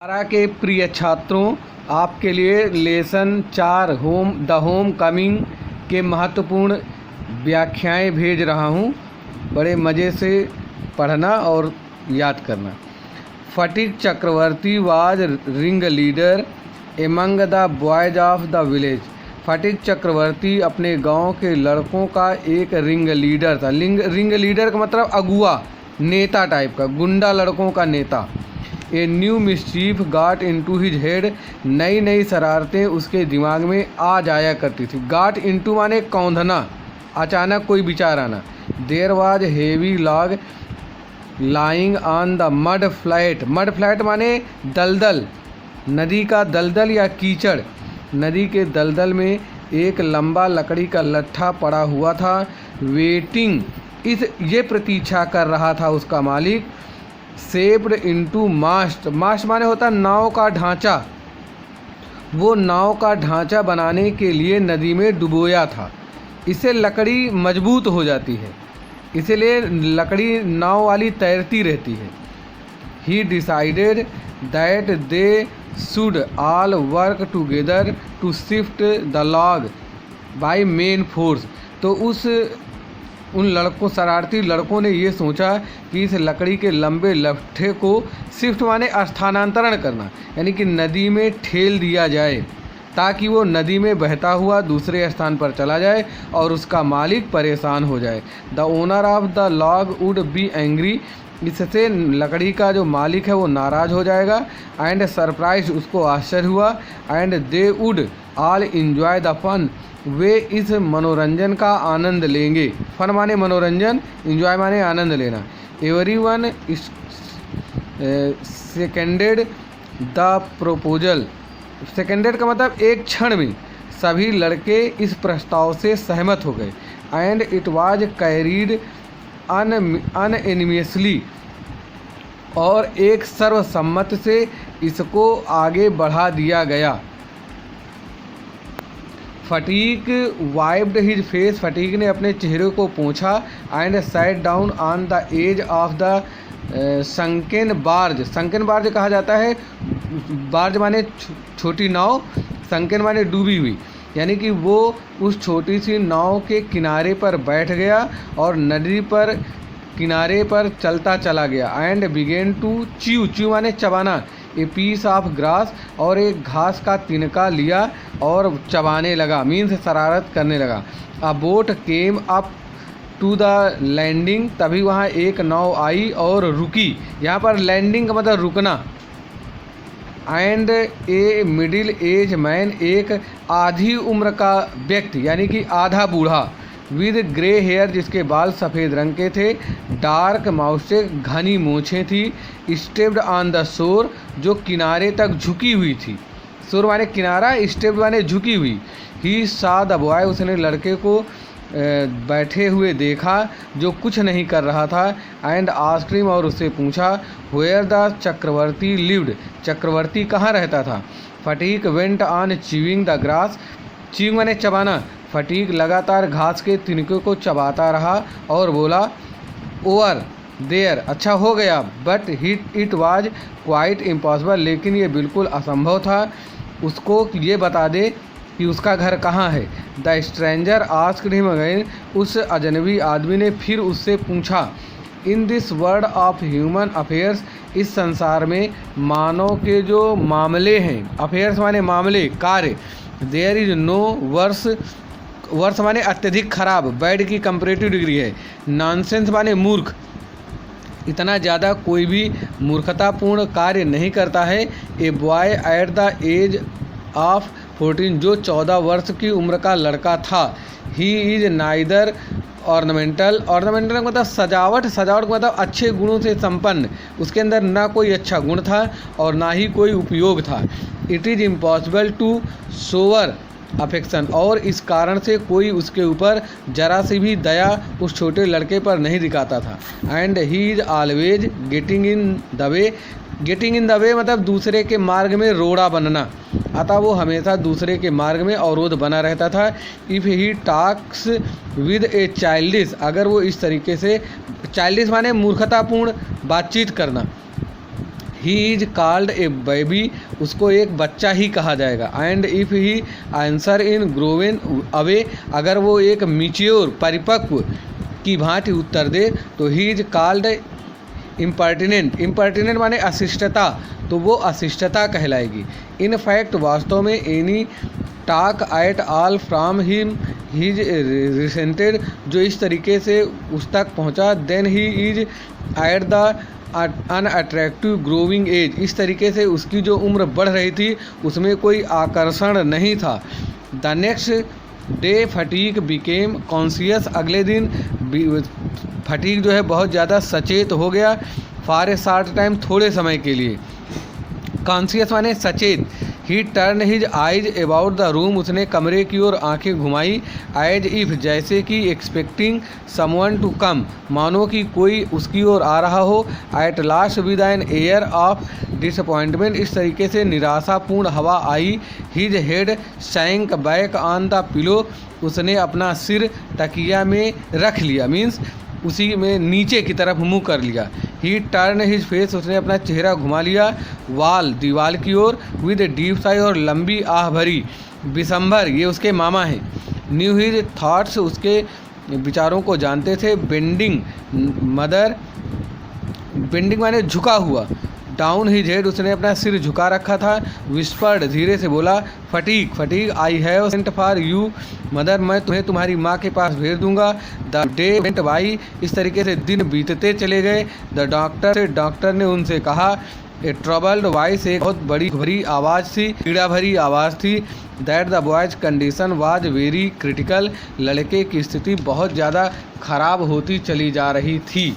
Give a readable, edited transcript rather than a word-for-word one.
तारा के प्रिय छात्रों, आपके लिए लेसन 4 होम कमिंग के महत्वपूर्ण व्याख्याएं भेज रहा हूं। बड़े मज़े से पढ़ना और याद करना। Phatik Chakravarti was ring leader among the boys of the village. Phatik Chakravarti अपने गांव के लड़कों का एक रिंग लीडर था। रिंग लीडर का मतलब अगुआ, नेता टाइप का, गुंडा लड़कों का नेता। A new mischief got into his head. नई नई शरारतें उसके दिमाग में आ जाया करती थी। गाट इनटू माने कौंधना, अचानक कोई विचार आना। There was heavy log lying on the mud flat. Mud flat माने दलदल, नदी का दलदल या कीचड़। नदी के दलदल में एक लंबा लकड़ी का लट्ठा पड़ा हुआ था। वेटिंग, ये प्रतीक्षा कर रहा था उसका मालिक। शेप्ड इनटू मास्ट। मास्ट माने होता नाव का ढांचा। वो नाव का ढांचा बनाने के लिए नदी में डुबोया था। इससे लकड़ी मजबूत हो जाती है, इसलिए लकड़ी नाव वाली तैरती रहती है। He decided that they should all work together to shift the log by main force. तो उन शरारती लड़कों ने ये सोचा कि इस लकड़ी के लंबे लट्ठे को शिफ्ट माने स्थानांतरण करना, यानी कि नदी में ठेल दिया जाए ताकि वो नदी में बहता हुआ दूसरे स्थान पर चला जाए और उसका मालिक परेशान हो जाए। The owner of the log would be angry. इससे लकड़ी का जो मालिक है वो नाराज़ हो जाएगा। एंड सरप्राइज, उसको आश्चर्य हुआ। And they would all enjoy the fun. वे इस मनोरंजन का आनंद लेंगे। फन माने मनोरंजन, इंजॉय माने आनंद लेना। Everyone seconded the proposal. Seconded का मतलब एक क्षण में सभी लड़के इस प्रस्ताव से सहमत हो गए। And it was carried unanimously, और एक सर्वसम्मत से इसको आगे बढ़ा दिया गया। Phatik wiped his face. Phatik ने अपने चेहरे को पोंछा। And sat down on the as of the sunken barge. Sunken barge कहा जाता है, बार्ज माने छोटी नाव, संकेन माने डूबी हुई, यानी कि वो उस छोटी सी नाव के किनारे पर बैठ गया और नदी पर किनारे पर चलता चला गया। And began to chew. Chew माने चबाना। ए पीस ऑफ ग्रास, और एक घास का तिनका लिया और चबाने लगा, मीन्स शरारत करने लगा। A boat came up to the landing. तभी वहाँ एक नाव आई और रुकी। यहाँ पर लैंडिंग का मतलब रुकना। And a middle age man, एक आधी उम्र का व्यक्ति, यानी कि आधा बूढ़ा, विद ग्रे हेयर, जिसके बाल सफ़ेद रंग के थे, डार्क माउस्टेक, घनी मूछें थी, स्टेप्ड ऑन द शोर, जो किनारे तक झुकी हुई थी। शोर माने किनारा, स्टेप्ड माने झुकी हुई। ही सा द बॉय, उसने लड़के को बैठे हुए देखा जो कुछ नहीं कर रहा था। एंड आस्क्ड हिम, और उससे पूछा, वेयर द चक्रवर्ती लिव्ड, चक्रवर्ती कहाँ रहता था। Fatigue went on chewing the grass. Chewing माने चबाना। फटीक लगातार घास के तिनके को चबाता रहा और बोला, ओवर देयर, अच्छा हो गया। But it was quite impossible, लेकिन ये बिल्कुल असंभव था उसको ये बता दे कि उसका घर कहाँ है। The stranger asked him again, उस अजनबी आदमी ने फिर उससे पूछा। In this world of human affairs, इस संसार में मानव के जो मामले हैं, अफेयर्स माने मामले, कार्य, there is no worse. Worse माने अत्यधिक खराब, बैड की कंपैरेटिव डिग्री है। नॉनसेंस माने मूर्ख, इतना ज़्यादा कोई भी मूर्खतापूर्ण कार्य नहीं करता है। A boy at the as of 14, जो 14 वर्ष की उम्र का लड़का था। He is neither ornamental. Ornamental मतलब सजावट, सजावट का मतलब अच्छे गुणों से संपन्न, उसके अंदर ना कोई अच्छा गुण था और ना ही कोई उपयोग था। It is impossible to shower affection, और इस कारण से कोई उसके ऊपर जरा सी भी दया उस छोटे लड़के पर नहीं दिखाता था। And he is always getting in the way. Getting in the way मतलब दूसरे के मार्ग में रोड़ा बनना, अतः वो हमेशा दूसरे के मार्ग में अवरोध बना रहता था। If he talks with A childish, अगर वो इस तरीके से, चाइल्डिश माने मूर्खतापूर्ण बातचीत करना, he is called a baby, उसको एक बच्चा ही कहा जाएगा। And if he answer in grown away, अगर वो एक मिच्योर परिपक्व की भांति उत्तर दे तो ही इज कॉल्ड इम्पर्टिनेंट। इम्पर्टिनेंट माने अशिष्टता, तो वो अशिष्टता कहलाएगी। इन फैक्ट वास्तव में any talk at all from him he is resented, जो इस तरीके से उस तक पहुंचा, then he is at the unattractive growing age, इस तरीके से उसकी जो उम्र बढ़ रही थी उसमें कोई आकर्षण नहीं था। The next day fatigue became conscious, अगले दिन फटीक जो है बहुत ज़्यादा सचेत हो गया। फॉर ए शॉर्ट टाइम, थोड़े समय के लिए। कॉन्शियस माने सचेत। ही turn his eyes about the room, उसने कमरे की ओर आंखें घुमाई। एज इफ़, जैसे कि एक्सपेक्टिंग समवन टू कम, मानो कि कोई उसकी ओर आ रहा हो। At last with an air of disappointment, इस तरीके से निराशापूर्ण हवा आई। His head sank back on the pillow, उसने अपना सिर तकिया में रख लिया, मीन्स उसी में नीचे की तरफ मुंह कर लिया। ही टर्न हिज फेस, उसने अपना चेहरा घुमा लिया। वाल, दीवार की ओर। विद डीप साई, और लंबी आह भरी। बिसंबर, ये उसके मामा हैं। न्यू हिज थॉट्स, उसके विचारों को जानते थे। बेंडिंग मदर, बेंडिंग माने झुका हुआ। डाउन हिज हेड, उसने अपना सिर झुका रखा था। विस्पर्ड, धीरे से बोला। Fatigue, fatigue I have sent for you mother, मैं तुम्हें तुम्हारी माँ के पास भेज दूंगा। द डे वेंट बाई, इस तरीके से दिन बीतते चले गए। द डॉक्टर, डॉक्टर ने उनसे कहा। ए ट्रबल्ड वॉइस, एक बहुत बड़ी भरी आवाज़ थी, पीड़ा भरी आवाज़ थी। That the boys condition was very critical, लड़के की स्थिति बहुत ज़्यादा खराब होती चली जा रही थी।